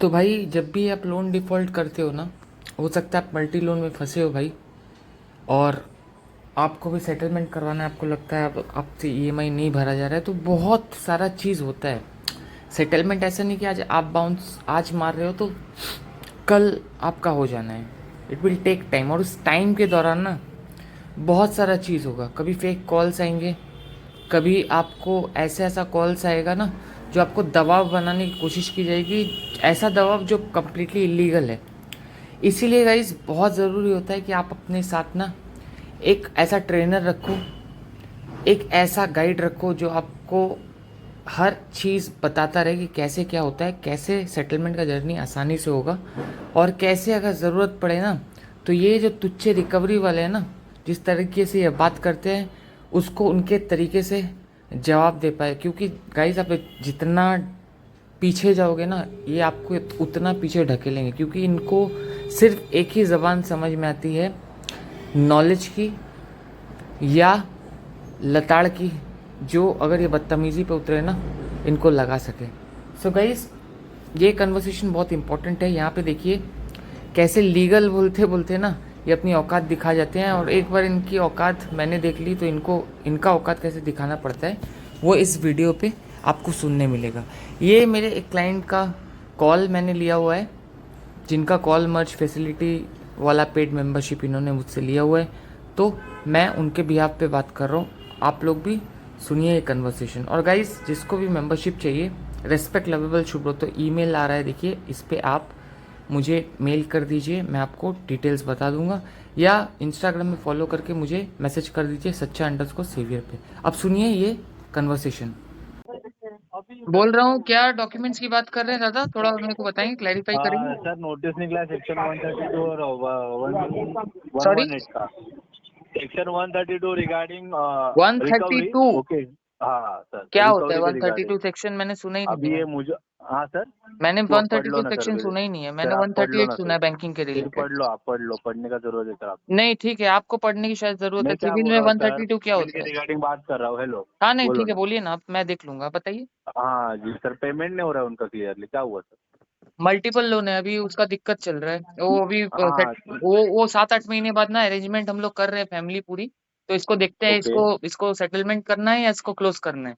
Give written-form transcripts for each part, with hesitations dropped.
तो भाई जब भी आप लोन डिफ़ॉल्ट करते हो ना, हो सकता है आप मल्टी लोन में फंसे हो भाई। और आपको भी सेटलमेंट करवाना है, आपको लगता है अब आपसे ईएमआई नहीं भरा जा रहा है, तो बहुत सारा चीज़ होता है। सेटलमेंट ऐसा नहीं कि आज आप बाउंस आज मार रहे हो तो कल आपका हो जाना है। इट विल टेक टाइम, और उस टाइम के दौरान ना बहुत सारा चीज़ होगा। कभी फेक कॉल्स आएंगे, कभी आपको ऐसा ऐसा कॉल्स आएगा ना जो आपको दबाव बनाने की कोशिश की जाएगी, ऐसा दबाव जो कम्प्लीटली इलीगल है। इसीलिए गाइज बहुत ज़रूरी होता है कि आप अपने साथ ना एक ऐसा ट्रेनर रखो, एक ऐसा गाइड रखो जो आपको हर चीज़ बताता रहे कि कैसे क्या होता है, कैसे सेटलमेंट का जर्नी आसानी से होगा, और कैसे अगर ज़रूरत पड़े ना तो ये जो तुच्छे रिकवरी वाले हैं ना, जिस तरीके से ये बात करते हैं उसको उनके तरीके से जवाब दे पाए। क्योंकि गाइज आप जितना पीछे जाओगे ना, ये आपको उतना पीछे ढकेलेंगे, क्योंकि इनको सिर्फ एक ही ज़बान समझ में आती है, नॉलेज की या लताड़ की, जो अगर ये बदतमीज़ी पे उतरे ना इनको लगा सके। सो गाइस, ये कन्वर्सेशन बहुत इंपॉर्टेंट है। यहाँ पे देखिए कैसे लीगल बोलते बोलते ना ये अपनी औकात दिखा जाते हैं, और एक बार इनकी औकात मैंने देख ली तो इनको इनका औकात कैसे दिखाना पड़ता है वो इस वीडियो पे आपको सुनने मिलेगा। ये मेरे एक क्लाइंट का कॉल मैंने लिया हुआ है, जिनका कॉल मर्ज फैसिलिटी वाला पेड मेंबरशिप इन्होंने मुझसे लिया हुआ है, तो मैं उनके बिहाफ पे बात कर रहा हूँ। आप लोग भी सुनिए ये कन्वर्सेशन। और गाइस, जिसको भी मेंबरशिप चाहिए, रेस्पेक्ट लवेबल शुभ्रो, तो ईमेल आ रहा है, देखिए इस पर आप मुझे मेल कर दीजिए, मैं आपको डिटेल्स बता दूंगा, या इंस्टाग्राम में फॉलो करके मुझे मैसेज कर दीजिए सच्चा_सेवियर पे। अब सुनिए ये कन्वर्सेशन। बोल रहा हूँ, क्या डॉक्यूमेंट्स की बात कर रहे हैं दादा, थोड़ा मेरे को बताएंगे, क्लैरिफाई करेंगे। हाँ सर, नोटिस निकला सेक्शन 132 और वन सॉरी, वन एट का। Section 132 regarding recovery. 132 ओके। हाँ सर, क्या होता है? रिकवरी के रिगार्डिंग। 132 सेक्शन मैंने सुना ही नहीं अभी है। ये मुझे, हाँ सर, मैंने वो पढ़ लो 132 ना सर सेक्शन फिर। सुना ही नहीं है, मैंने सर आप पढ़ लो 138 ना सुना फिर। है बैंकिंग के फिर रिलेटेड। पढ़ लो, आप पढ़ लो, पढ़ने का जरूरत है सर आपको। नहीं ठीक है, आपको पढ़ने की शायद जरूरत है। मैं क्या सिविल बोल में रहा हूँ सर, 132 क्या सिविल के होता है? रिगार्डिंग बात कर रहा हूँ। हेलो, हाँ नहीं बोलो ठीक है, ना। बोलिए ना आप, मैं देख लूंगा, बताइए। हाँ जी सर, पेमेंट नहीं हो रहा है उनका क्लियरली, क्या हुआ सर? मल्टीपल लोन है, अभी उसका दिक्कत चल रहा है। वो अभी हाँ। वो 7-8 महीने बाद ना अरेंजमेंट हम लोग कर रहे हैं फैमिली पूरी। तो इसको देखते हैं, ओके। इसको इसको सेटलमेंट करना है या इसको क्लोज करना है।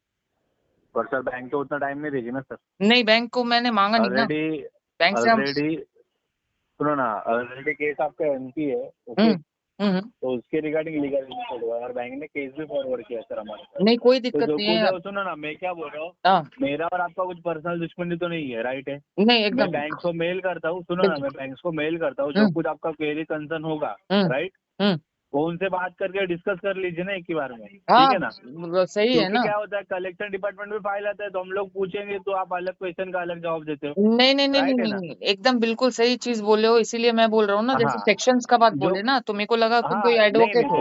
पर सर बैंक तो उतना टाइम नहीं देगी ना सर। नहीं, बैंक को मैंने मांगा नहीं ना। ऑलरेडी बैंक से हम। ऑलरेडी सुनो ना, ऑलरेडी केस आपका एमपी है। ओके। हम्म हम्म। तो उसके रिगार्डिंग लीगल हुआ और बैंक ने केस भी फॉरवर्ड किया सर हमारे पास। नहीं कोई तो दिक्कत जो नहीं कुछ है। है वो सुनो ना, मैं क्या बोल रहा हूँ। हाँ। मेरा और आपका कुछ पर्सनल दुश्मनी तो नहीं है, राइट है। नहीं मैं एकदम। बैंक को मेल करता हूँ, सुनो ना, बिल्कुल। मैं बैंक को मेल करता हूँ, जो हम्म कुछ आपका क्वेरी कंसर्न होगा, हम्म राइट। हम्म। वो उनसे बात करके डिस्कस कर लीजिए ना एक ही बार में, ठीक हाँ है ना। सही है क्योंकि ना। क्या होता है, कलेक्शन डिपार्टमेंट में फाइल आता है तो हम लोग पूछेंगे तो आप अलग क्वेश्चन का अलग जवाब देते हो, नहीं नहीं नहीं नहीं राइट है नहीं ना। नहीं, एकदम बिल्कुल सही चीज बोले हो, इसीलिए मैं बोल रहा हूँ ना, जैसे हाँ। सेक्शंस का बात जो बोले ना तो मेरे को लगा तुम कोई हाँ, नहीं नहीं, एडवोकेट हो।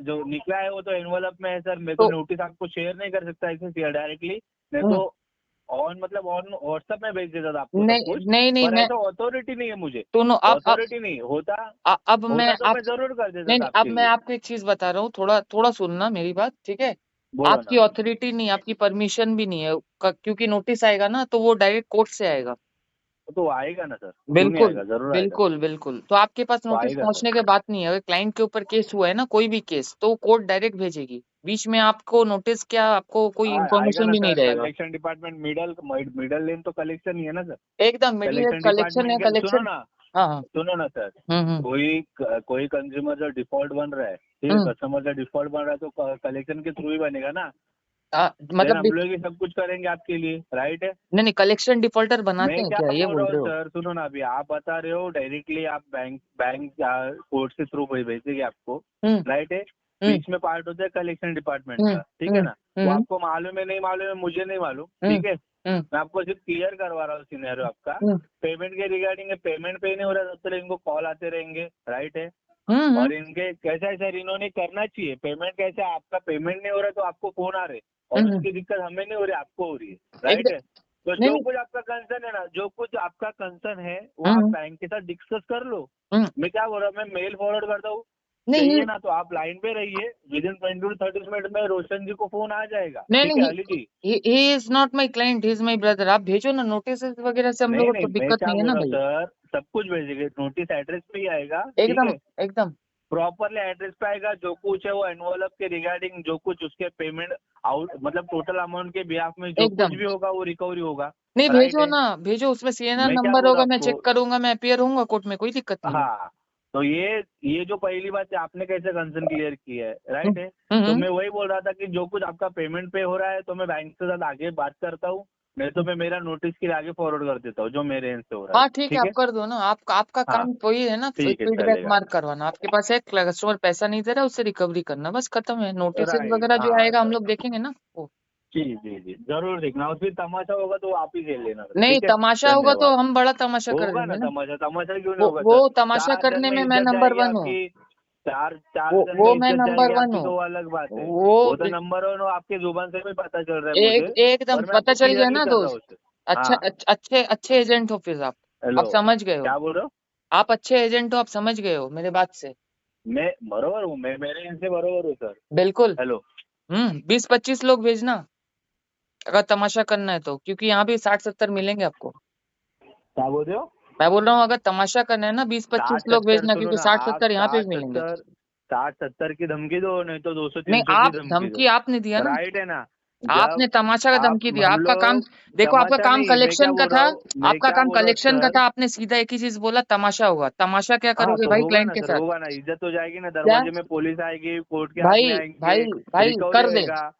जो निकला है वो तो एनवलप में है सर। मैं तो तो नोटिस आपको शेयर नहीं कर सकता ऐसे डायरेक्टली। मैं हम्म। तो ऑन मतलब ऑन व्हाट्सएप में भेज देता था आपको सब नहीं कुछ। नहीं नहीं, पर मैं ऐसा अथॉरिटी नहीं है मुझे। दोनों आप अथॉरिटी नहीं होता। अब मैं होता तो आप मैं जरूर कर देता नहीं था नहीं, अब आपके मैं लिए। आपको एक चीज बता रहा हूँ, थोड़ा थोड़ा सुनना मेरी बात, ठीक है। बोलो आपकी ना। ऑथोरिटी नहीं, आपकी परमिशन भी नहीं है, क्योंकि नोटिस आएगा ना तो वो डायरेक्ट कोर्ट से आएगा। तो आएगा ना सर, क्यों नहीं बिल्कुल आएगा, जरूर आएगा। बिल्कुल बिल्कुल, तो आपके पास तो नोटिस आएगा सर। पहुंचने के बात नहीं है। अगर क्लाइंट के ऊपर केस हुआ है ना, कोई भी केस, तो कोर्ट डायरेक्ट भेजेगी। बीच में आपको नोटिस क्या, आपको कोई आएगा इन्फॉर्मेशन ना भी नहीं सर, रहेगा। कलेक्शन डिपार्टमेंट मिडल मिडल लेन तो कलेक्शन ही है ना सर। एकदम मिडिल कलेक्शन कलेक्शन है, डिपार्टमेंट के सुनो कलेक्शन। ना, हाँ हाँ। सुनो ना सर। हम्म। कोई कंज्यूमर जब डिफॉल्ट बन रहा है, ठीक है, हम्म। कस्टमर जब डिफॉल्ट बन रहा है तो कलेक्शन के थ्रू ही बनेगा ना। देन मतलब हम लोग ही सब कुछ करेंगे आपके लिए, राइट है। नहीं नहीं, कलेक्शन डिफॉल्टर बनाते मैं हैं क्या क्या, ये बोल बोल रहा हूँ रहे हो? सर, सुनो ना, अभी आप बता रहे हो डायरेक्टली आप बैंक बैंक कोर्ट से थ्रू भेजेंगे आपको, हम्म राइट है। हम्म बीच में पार्ट होता है कलेक्शन डिपार्टमेंट हम्म का, ठीक है हम्म ना। वो हम्म आपको मालूम है नहीं मालूम है, मुझे नहीं मालूम, हम्म ठीक है। हम्म मैं आपको सिर्फ क्लियर करवा रहा हूँ सिनेरियो आपका। हम्म पेमेंट के रिगार्डिंग पेमेंट पे नहीं हो रहा है, तब तक इनको कॉल आते रहेंगे, राइट है। हम्म और इनके कैसा है सर, इन्होंने करना चाहिए पेमेंट। कैसा है, आपका पेमेंट नहीं हो रहा है तो आपको फोन आ रहे, और हम्म, उसकी दिक्कत हमें नहीं हो रही, आपको हो रही है, राइट एकदम। है। तो नहीं जो नहीं। कुछ आपका कंसर्न है ना, जो कुछ आपका कंसर्न है वो आप हम्म बैंक के साथ डिस्कस कर लो। हम्म। मैं क्या बोल रहा हूँ, मैं मेल फॉरवर्ड करता हूँ। नहीं चाहिए ना तो आप लाइन पे रहिए, विद इन 20 to 30 मिनट में रोशन जी को फोन आ जाएगा। नहीं ठीक है नहीं, Ali ji? He is not my client, he is my brother. आप भेजो ना नोटिस वगैरह से, हम नहीं लोगों नहीं, को मैं दिक्कत क्या नहीं है बोल ना रहा हूँ भाई। सर, सब कुछ भेजेंगे, नोटिस एड्रेस पे ही आएगा। ठीक एकदम है, एकदम। प्रॉपरली एड्रेस पे आएगा, जो कुछ है वो एनवलप के रिगार्डिंग, जो कुछ उसके पेमेंट आउट मतलब टोटल अमाउंट के बिहाफ में जो कुछ एकदम भी होगा वो रिकवरी होगा। नहीं, राइट भेजो है? ना, भेजो, उसमें सीएनआर मैं क्या नंबर बोल रहा होगा, हूँ मैं आपको, चेक करूंगा, मैं अपियर होऊंगा कोर्ट में, कोई दिक्कत नहीं है। हाँ, तो ये जो पहली बात है, आपने कैसे कंसर्न क्लियर की है, राइट है? तो हम्म। मैं वही बोल रहा था कि जो कुछ आपका पेमेंट पे हो रहा है तो मैं बैंक के साथ आगे बात करता हूँ, नहीं तो मैं मेरा नोटिस के लिए आगे फॉरवर्ड कर देता हूँ जो मेरे एंड से हो रहा है। हाँ ठीक है, ठीक आप है, कर दो ना, आपका हाँ, काम वही है ना, ठीक है, फीडबैक चलेगा। मार्क करवाना। आपके पास है कस्टमर पैसा नहीं दे रहा है, उससे रिकवरी करना, बस खत्म है। नोटिस राइट, वगैरह जो हाँ आएगा हम सर, लोग देखेंगे ना वो। जी जी जी, जरूर देखना, और फिर तमाशा होगा तो आप ही खेल लेना सर, नहीं, ठीक है? तमाशा होगा तो धन्यवाद। हम बड़ा तमाशा कर होगा ना देंगे ना। तमाशा, तमाशा क्यों नहीं वो होगा वो सर? तमाशा चार जन करने में में मैं इज्जत नंबर जाएगी 1 हूँ। आपकी, चार चार वो जन में वो मैं इज्जत नंबर जाएगी 1 आपकी हूँ। तो वो अलग बात है। वो वो तो नंबर वन हो, आपके जुबान से भी पता चल रहा है मुझे, एकदम पर मैं पता आपको चल गया क्लियरली ना कर रहा हूँ दोस्त। सर। अच्छा, हाँ, अच्छे अच्छे एजेंट हो फिर आप हेलो, समझ गए हो। क्या बोल रहे हो? आप अच्छे एजेंट हो, आप समझ गए हो मेरे बात से। मैं बरोबर हूँ, मैं मेरे इनसे बरोबर हूँ सर। बिल्कुल। हेलो, 20-25 लोग भेजना अगर तमाशा करना है तो, क्योंकि यहाँ भी 60-70 मिलेंगे आपको। क्या बोल रहे हो? मैं बोल रहा हूँ अगर तमाशा करना है ना, 20-25 साठ लोग सत्तर भेजना, सुनो क्योंकि ना साठ आप, सत्तर यहाँ पे भी साठ मिलेंगे। सत्तर, 60-70 की धमकी दो, नहीं तो 200 नहीं, 300 की आप धमकी दो। धमकी आपने दिया ना, राइट है ना? आपने जब तमाशा का आप, धमकी दिया। हम आपका काम लोग, देखो, आपका तमाशा काम नहीं, मैं क्या कलेक्शन का बोल रहा था। हूँ, मैं आपका क्या काम बोल रहा हूँ कलेक्शन का सर, था, आपने सीधा एक ही चीज बोला, तमाशा होगा। तमाशा क्या हाँ करोगे तो भाई होगा क्लाइंट ना के सर, साथ? होगा ना, इज्जत तो जाएगी ना, क्या दरवाजे में पुलिस आएगी, कोर्ट के हाथ भाई? में भाई आएंगे, भाई रिकवरी कर दे, होएगा।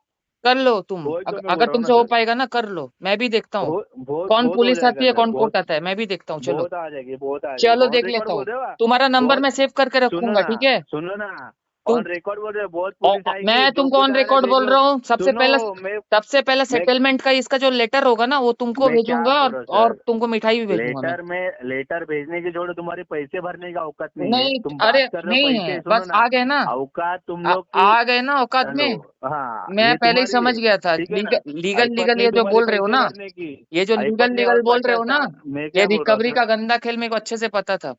कर लो तुम। वही तो मैं बोल अगर रहा हूँ ना तुमसे हो सर, पाएगा ना, कर लो, मैं भी देखता हूँ बहुत कौन बहुत हो पुलिस आती जाएगा है, सर, कौन बहुत, कोर्ट आता है, मैं भी देखता हूँ। चलो, बहुत आ जाएगी, बहुत आ जाएगी, चलो ऑन देख रिकॉर्ड लेता बोल हूँ। रहे हो आप? तुम्हारा नंबर बहुत, मैं सेव करके सुनो रखूंगा, ना, ठीक है? सुनो ना, तुम ऑन रिकॉर्ड बोल रहे हो, बहुत पुलिस आएगी, मैं जो तुमको कुछ ऑन आ रहा है रिकॉर्ड देख बोल लो। रहा हूँ। सुनो, सबसे पहले मैं सेटलमेंट का इसका जो लेटर होगा ना, वो तुमको मैं क्या भेजूंगा, बोल और रहा हूँ और सर, तुमको मिठाई भी भेजूंगा मैं। लेटर भेजने की छोड़ो, तुम्हारे पैसे भरने का औकात नहीं है, नहीं, तुम अरे बात कर रहे हो नहीं है, पैसे, सुनो बस ना, आ गए ना, औकात तुम लोग की, आ गए ना औकात हेलो, में। हाँ, मैं ये पहले ही तुम्हारी समझ है, गया था। ठीक है ना? लीगल लीगल ऐपत लीगल नहीं ये जो तुम्हारे बोल रहे हो पैसे ना, भरने की, ये जो ऐपत लीगल नहीं, लीगल और बोल रहे हो ना, पचास, मैं ये क्या बोल रहा हूँ रिकवरी का सर, गंदा खेल मेरे को अच्छे से पता था।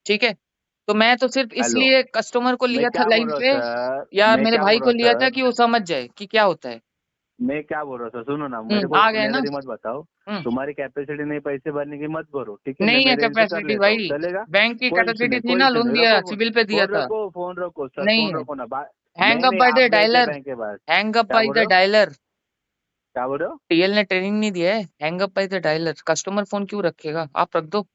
ठीक है, तो मैं तो सिर्फ हेलो, इसलिए कस्टमर को मैं लिया था क्या बोल लाइन रहा हूँ पे, सर, या मैं मेरे क्या भाई बोल रहा को हूँ लिया था सर, कि वो समझ जाए कि क्या होता है। मैं क्या बोल रहा था, सुनो ना, मेरे को आ गए ना। गुनेगारी मत बताओ, हम्म तुम्हारी कैपेसिटी नहीं पैसे भरने की, मत भरो, ठीक है? मैं नहीं है मेरे इनसे कर कैपेसिटी लेता हूँ, भाई। चलेगा? बैंक की कोई इशू कैपेसिटी नहीं, थी कोई ना, इशू लोन नहीं, दिया, रखो फोन, सिविल पे दिया था। फोन रखो सर, नहीं फोन है। रखो ना, बात, हैंग नहीं अप नहीं, बाय आप द गए थे डायलर, बैंक के पास, हैंग अप क्या बाय बोल द रहे हो? डायलर। क्या बोल रहे हो? टीएल ने ट्रेनिंग नहीं दिया है, hang up by the dialer. Customer phone क्यों रखेगा? आप रख दो,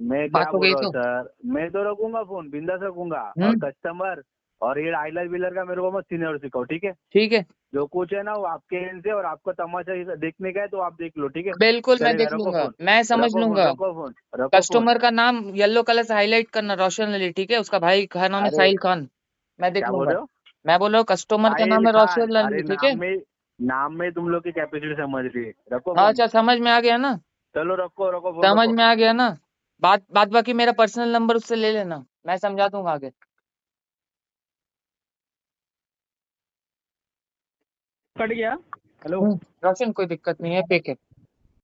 मैं बात क्या हो बोल गई रहा हूँ तो। सर, मैं तो रखूंगा फोन, बिंदास रखूंगा, और हम्म कस्टमर और ये डायलर बिलर का मेरे को मत सीनियर सिखाओ, ठीक है? ठीक है, जो कुछ है ना वो आपके एंड से, और आपको तमाशा ये देखने का है तो आप देख लो, ठीक है? बिल्कुल मैं चलेगा, देख रखो लूंगा, फोन, मैं समझ रखो फोन, लूंगा। रखो फोन, रखो फोन। कस्टमर का नाम येलो कलर से हाईलाइट करना, रोशन अली, ठीक है? उसका भाई का नाम है अरे, साहिल खान। मैं देख क्या बोल लूंगा। रहे हो? मैं बोल रहा हूँ कस्टमर का साहिल नाम है खान, रोशन अरे अली, ठीक है? नाम में तुम लोग की कैपेसिटी समझ ली, रखो फोन, अच्छा, समझ में आ गया ना? चलो रखो, रखो फोन, समझ रखो। में आ गया ना? बात बाकी मेरा पर्सनल नंबर उससे ले लेना, मैं समझा दूंगा आगे। कट गया। हेलो, रोशन कोई दिक्कत नहीं है, फेक है।